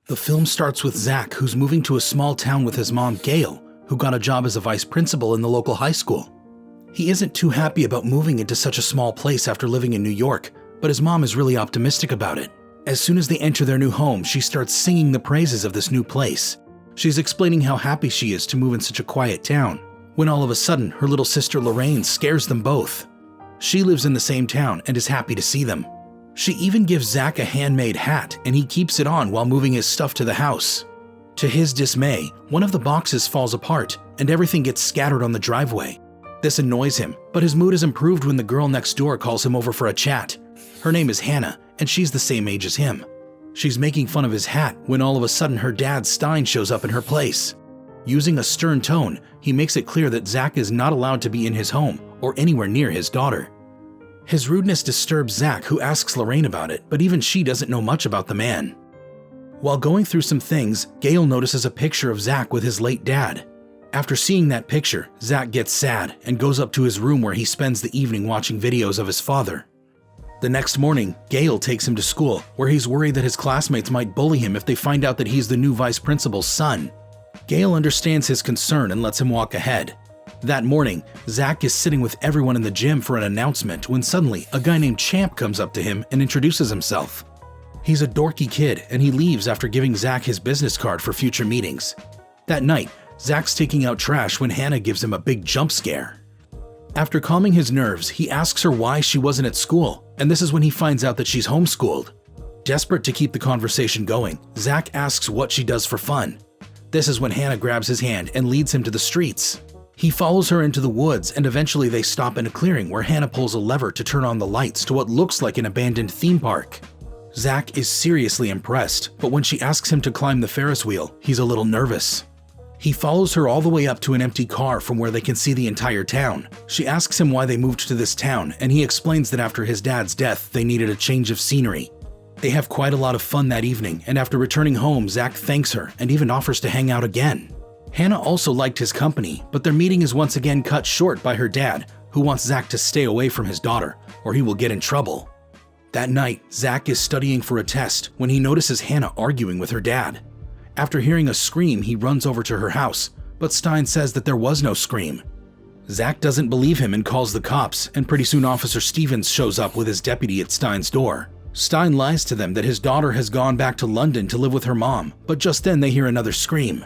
The film starts with Zach, who's moving to a small town with his mom, Gail, who got a job as a vice principal in the local high school. He isn't too happy about moving into such a small place after living in New York, but his mom is really optimistic about it. As soon as they enter their new home, she starts singing the praises of this new place. She's explaining how happy she is to move in such a quiet town, when all of a sudden her little sister Lorraine scares them both. She lives in the same town and is happy to see them. She even gives Zach a handmade hat, and he keeps it on while moving his stuff to the house. To his dismay, one of the boxes falls apart and everything gets scattered on the driveway. This annoys him, but his mood is improved when the girl next door calls him over for a chat. Her name is Hannah, and she's the same age as him. She's making fun of his hat when all of a sudden her dad Stein shows up in her place. Using a stern tone, he makes it clear that Zach is not allowed to be in his home or anywhere near his daughter. His rudeness disturbs Zach, who asks Lorraine about it, but even she doesn't know much about the man. While going through some things, Gail notices a picture of Zach with his late dad. After seeing that picture, Zach gets sad and goes up to his room where he spends the evening watching videos of his father. The next morning, Gail takes him to school, where he's worried that his classmates might bully him if they find out that he's the new vice principal's son. Gail understands his concern and lets him walk ahead. That morning, Zach is sitting with everyone in the gym for an announcement when suddenly a guy named Champ comes up to him and introduces himself. He's a dorky kid and he leaves after giving Zach his business card for future meetings. That night, Zach's taking out trash when Hannah gives him a big jump scare. After calming his nerves, he asks her why she wasn't at school, and this is when he finds out that she's homeschooled. Desperate to keep the conversation going, Zach asks what she does for fun. This is when Hannah grabs his hand and leads him to the streets. He follows her into the woods and eventually they stop in a clearing where Hannah pulls a lever to turn on the lights to what looks like an abandoned theme park. Zach is seriously impressed, but when she asks him to climb the Ferris wheel, he's a little nervous. He follows her all the way up to an empty car from where they can see the entire town. She asks him why they moved to this town, and he explains that after his dad's death, they needed a change of scenery. They have quite a lot of fun that evening, and after returning home, Zach thanks her and even offers to hang out again. Hannah also liked his company, but their meeting is once again cut short by her dad, who wants Zach to stay away from his daughter, or he will get in trouble. That night, Zach is studying for a test when he notices Hannah arguing with her dad. After hearing a scream, he runs over to her house, but Stein says that there was no scream. Zach doesn't believe him and calls the cops, and pretty soon Officer Stevens shows up with his deputy at Stein's door. Stein lies to them that his daughter has gone back to London to live with her mom, but just then they hear another scream.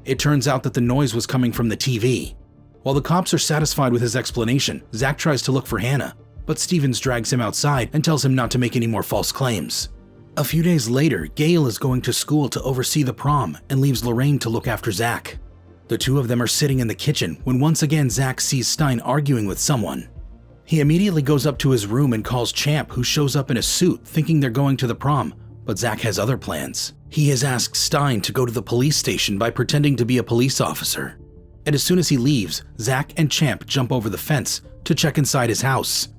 It turns out that the noise was coming from the TV. While the cops are satisfied with his explanation, Zach tries to look for Hannah, but Stevens drags him outside and tells him not to make any more false claims. A few days later, Gail is going to school to oversee the prom and leaves Lorraine to look after Zach. The two of them are sitting in the kitchen when once again Zach sees Stein arguing with someone. He immediately goes up to his room and calls Champ, who shows up in a suit thinking they're going to the prom, but Zach has other plans. He has asked Stein to go to the police station by pretending to be a police officer. And as soon as he leaves, Zach and Champ jump over the fence to check inside his house.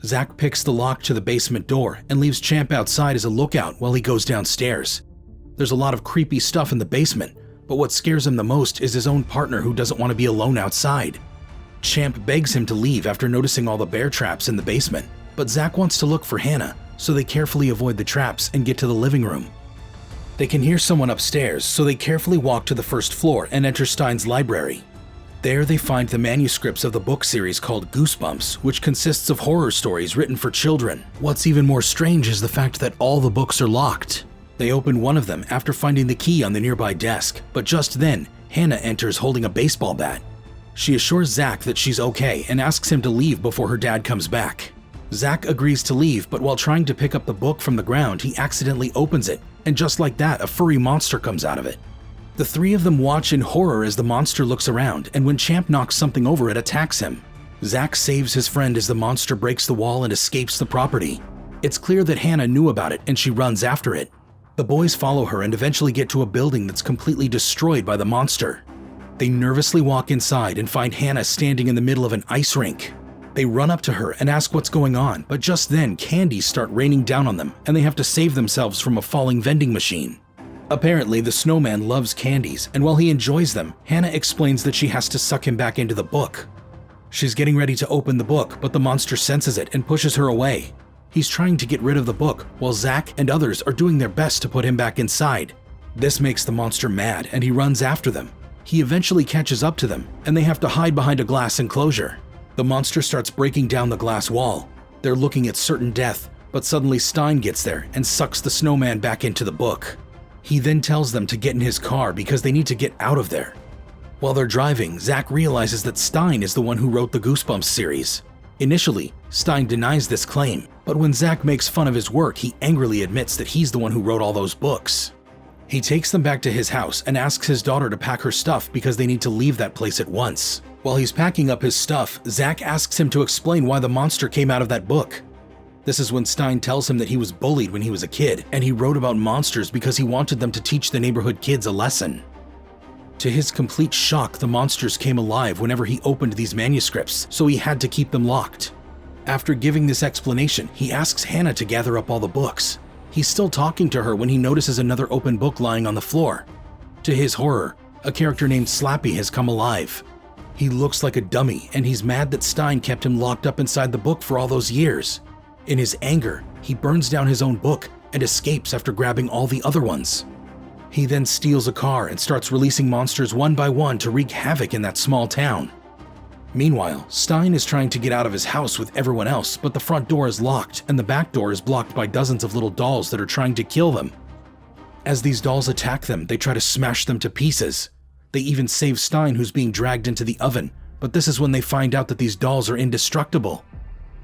Zach picks the lock to the basement door and leaves Champ outside as a lookout while he goes downstairs. There's a lot of creepy stuff in the basement, but what scares him the most is his own partner who doesn't want to be alone outside. Champ begs him to leave after noticing all the bear traps in the basement, but Zach wants to look for Hannah, so they carefully avoid the traps and get to the living room. They can hear someone upstairs, so they carefully walk to the first floor and enter Stein's library. There they find the manuscripts of the book series called Goosebumps, which consists of horror stories written for children. What's even more strange is the fact that all the books are locked. They open one of them after finding the key on the nearby desk, but just then, Hannah enters holding a baseball bat. She assures Zach that she's okay and asks him to leave before her dad comes back. Zach agrees to leave, but while trying to pick up the book from the ground, he accidentally opens it, and just like that, a furry monster comes out of it. The three of them watch in horror as the monster looks around, and when Champ knocks something over, it attacks him. Zach saves his friend as the monster breaks the wall and escapes the property. It's clear that Hannah knew about it, and she runs after it. The boys follow her and eventually get to a building that's completely destroyed by the monster. They nervously walk inside and find Hannah standing in the middle of an ice rink. They run up to her and ask what's going on, but just then candies start raining down on them, and they have to save themselves from a falling vending machine. Apparently, the snowman loves candies, and while he enjoys them, Hannah explains that she has to suck him back into the book. She's getting ready to open the book, but the monster senses it and pushes her away. He's trying to get rid of the book, while Zach and others are doing their best to put him back inside. This makes the monster mad and he runs after them. He eventually catches up to them and they have to hide behind a glass enclosure. The monster starts breaking down the glass wall. They're looking at certain death, but suddenly Stein gets there and sucks the snowman back into the book. He then tells them to get in his car because they need to get out of there. While they're driving, Zach realizes that Stein is the one who wrote the Goosebumps series. Initially, Stein denies this claim, but when Zach makes fun of his work, he angrily admits that he's the one who wrote all those books. He takes them back to his house and asks his daughter to pack her stuff because they need to leave that place at once. While he's packing up his stuff, Zach asks him to explain why the monster came out of that book. This is when Stein tells him that he was bullied when he was a kid, and he wrote about monsters because he wanted them to teach the neighborhood kids a lesson. To his complete shock, the monsters came alive whenever he opened these manuscripts, so he had to keep them locked. After giving this explanation, he asks Hannah to gather up all the books. He's still talking to her when he notices another open book lying on the floor. To his horror, a character named Slappy has come alive. He looks like a dummy, and he's mad that Stein kept him locked up inside the book for all those years. In his anger, he burns down his own book and escapes after grabbing all the other ones. He then steals a car and starts releasing monsters one by one to wreak havoc in that small town. Meanwhile, Stein is trying to get out of his house with everyone else, but the front door is locked and the back door is blocked by dozens of little dolls that are trying to kill them. As these dolls attack them, they try to smash them to pieces. They even save Stein, who's being dragged into the oven, but this is when they find out that these dolls are indestructible.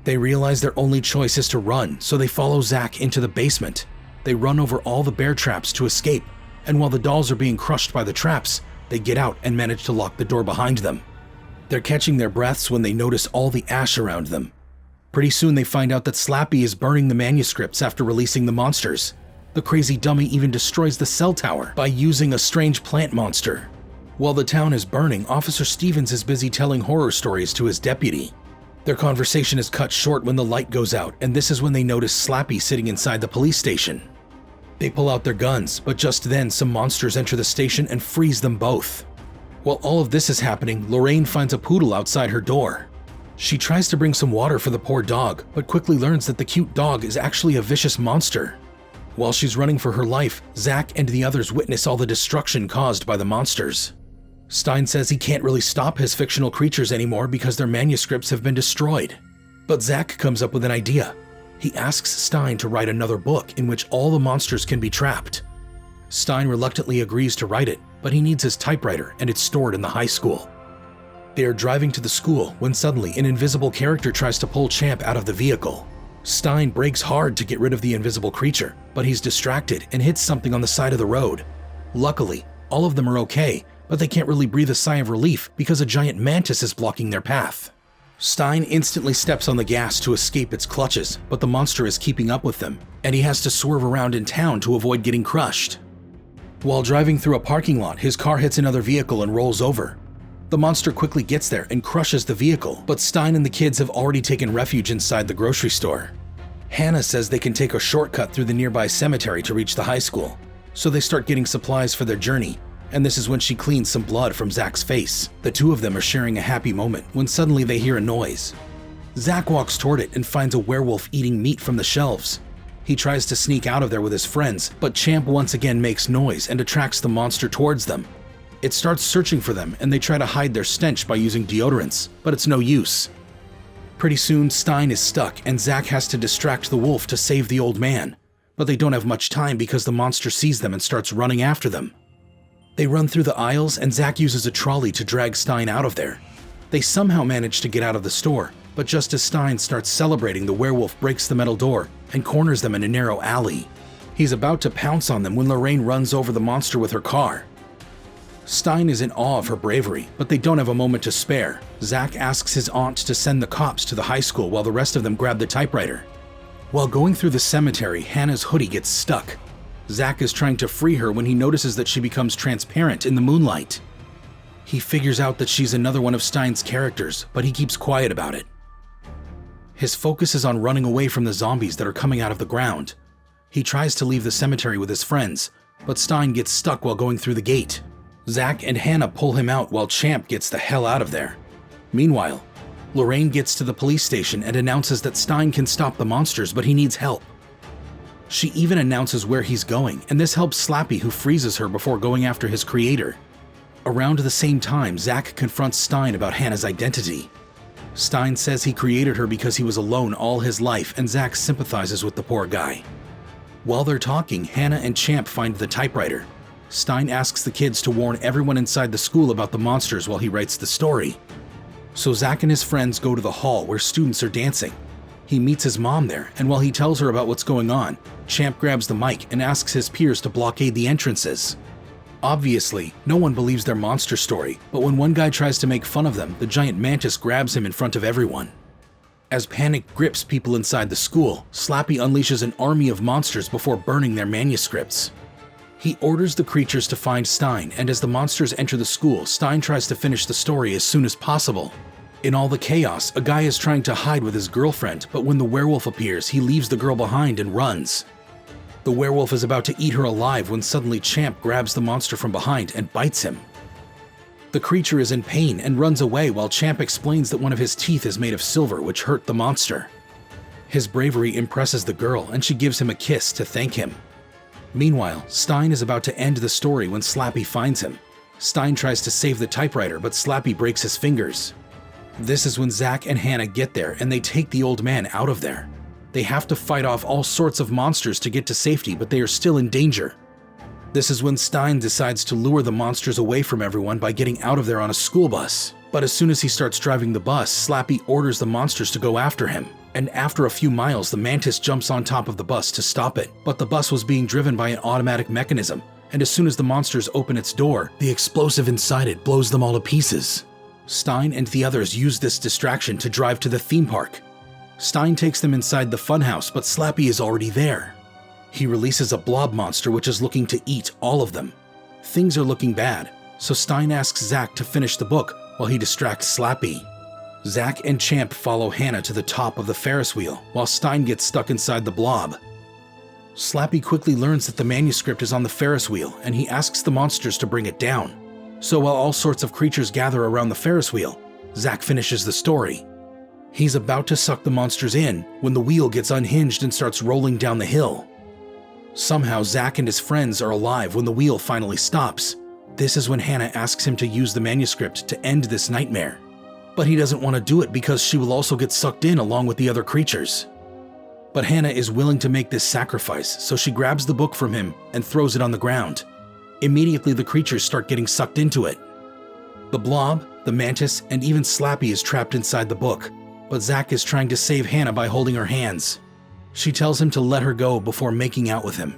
They realize their only choice is to run, so they follow Zach into the basement. They run over all the bear traps to escape, and while the dolls are being crushed by the traps, they get out and manage to lock the door behind them. They're catching their breaths when they notice all the ash around them. Pretty soon they find out that Slappy is burning the manuscripts after releasing the monsters. The crazy dummy even destroys the cell tower by using a strange plant monster. While the town is burning, Officer Stevens is busy telling horror stories to his deputy. Their conversation is cut short when the light goes out, and this is when they notice Slappy sitting inside the police station. They pull out their guns, but just then some monsters enter the station and freeze them both. While all of this is happening, Lorraine finds a poodle outside her door. She tries to bring some water for the poor dog, but quickly learns that the cute dog is actually a vicious monster. While she's running for her life, Zach and the others witness all the destruction caused by the monsters. Stein says he can't really stop his fictional creatures anymore because their manuscripts have been destroyed. But Zach comes up with an idea. He asks Stein to write another book in which all the monsters can be trapped. Stein reluctantly agrees to write it, but he needs his typewriter and it's stored in the high school. They are driving to the school when suddenly an invisible character tries to pull Champ out of the vehicle. Stein brakes hard to get rid of the invisible creature, but he's distracted and hits something on the side of the road. Luckily, all of them are okay, but they can't really breathe a sigh of relief because a giant mantis is blocking their path. Stein instantly steps on the gas to escape its clutches, but the monster is keeping up with them, and he has to swerve around in town to avoid getting crushed. While driving through a parking lot, his car hits another vehicle and rolls over. The monster quickly gets there and crushes the vehicle, but Stein and the kids have already taken refuge inside the grocery store. Hannah says they can take a shortcut through the nearby cemetery to reach the high school, so they start getting supplies for their journey, and this is when she cleans some blood from Zach's face. The two of them are sharing a happy moment when suddenly they hear a noise. Zach walks toward it and finds a werewolf eating meat from the shelves. He tries to sneak out of there with his friends, but Champ once again makes noise and attracts the monster towards them. It starts searching for them and they try to hide their stench by using deodorants, but it's no use. Pretty soon, Stein is stuck and Zach has to distract the wolf to save the old man, but they don't have much time because the monster sees them and starts running after them. They run through the aisles and Zach uses a trolley to drag Stein out of there. They somehow manage to get out of the store, but just as Stein starts celebrating, the werewolf breaks the metal door and corners them in a narrow alley. He's about to pounce on them when Lorraine runs over the monster with her car. Stein is in awe of her bravery, but they don't have a moment to spare. Zach asks his aunt to send the cops to the high school while the rest of them grab the typewriter. While going through the cemetery, Hannah's hoodie gets stuck. Zach is trying to free her when he notices that she becomes transparent in the moonlight. He figures out that she's another one of Stein's characters, but he keeps quiet about it. His focus is on running away from the zombies that are coming out of the ground. He tries to leave the cemetery with his friends, but Stein gets stuck while going through the gate. Zach and Hannah pull him out while Champ gets the hell out of there. Meanwhile, Lorraine gets to the police station and announces that Stein can stop the monsters, but he needs help. She even announces where he's going, and this helps Slappy, who freezes her before going after his creator. Around the same time, Zach confronts Stein about Hannah's identity. Stein says he created her because he was alone all his life, and Zach sympathizes with the poor guy. While they're talking, Hannah and Champ find the typewriter. Stein asks the kids to warn everyone inside the school about the monsters while he writes the story. So Zach and his friends go to the hall where students are dancing. He meets his mom there, and while he tells her about what's going on, Champ grabs the mic and asks his peers to blockade the entrances. Obviously, no one believes their monster story, but when one guy tries to make fun of them, the giant mantis grabs him in front of everyone. As panic grips people inside the school, Slappy unleashes an army of monsters before burning their manuscripts. He orders the creatures to find Stein, and as the monsters enter the school, Stein tries to finish the story as soon as possible. In all the chaos, a guy is trying to hide with his girlfriend, but when the werewolf appears, he leaves the girl behind and runs. The werewolf is about to eat her alive when suddenly Champ grabs the monster from behind and bites him. The creature is in pain and runs away while Champ explains that one of his teeth is made of silver, which hurt the monster. His bravery impresses the girl, and she gives him a kiss to thank him. Meanwhile, Stein is about to end the story when Slappy finds him. Stein tries to save the typewriter, but Slappy breaks his fingers. This is when Zach and Hannah get there, and they take the old man out of there. They have to fight off all sorts of monsters to get to safety, but they are still in danger. This is when Stein decides to lure the monsters away from everyone by getting out of there on a school bus. But as soon as he starts driving the bus, Slappy orders the monsters to go after him. And after a few miles, the mantis jumps on top of the bus to stop it. But the bus was being driven by an automatic mechanism, and as soon as the monsters open its door, the explosive inside it blows them all to pieces. Stein and the others use this distraction to drive to the theme park. Stein takes them inside the funhouse, but Slappy is already there. He releases a blob monster which is looking to eat all of them. Things are looking bad, so Stein asks Zach to finish the book while he distracts Slappy. Zach and Champ follow Hannah to the top of the Ferris wheel, while Stein gets stuck inside the blob. Slappy quickly learns that the manuscript is on the Ferris wheel, and he asks the monsters to bring it down. So while all sorts of creatures gather around the Ferris wheel, Zach finishes the story. He's about to suck the monsters in when the wheel gets unhinged and starts rolling down the hill. Somehow Zach and his friends are alive when the wheel finally stops. This is when Hannah asks him to use the manuscript to end this nightmare. But he doesn't want to do it because she will also get sucked in along with the other creatures. But Hannah is willing to make this sacrifice, so she grabs the book from him and throws it on the ground. Immediately the creatures start getting sucked into it. The blob, the mantis, and even Slappy is trapped inside the book, but Zach is trying to save Hannah by holding her hands. She tells him to let her go before making out with him.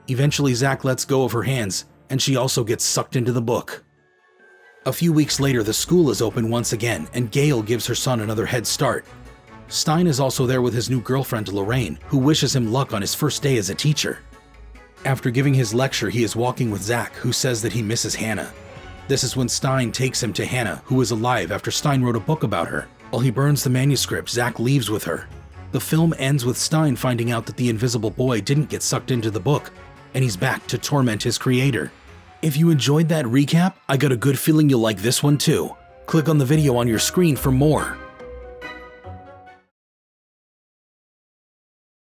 Eventually Zach lets go of her hands, and she also gets sucked into the book. A few weeks later, the school is open once again, and Gail gives her son another head start. Stein is also there with his new girlfriend Lorraine, who wishes him luck on his first day as a teacher. After giving his lecture, he is walking with Zach, who says that he misses Hannah. This is when Stein takes him to Hannah, who is alive after Stein wrote a book about her. While he burns the manuscript, Zach leaves with her. The film ends with Stein finding out that the invisible boy didn't get sucked into the book, and he's back to torment his creator. If you enjoyed that recap, I got a good feeling you'll like this one too. Click on the video on your screen for more.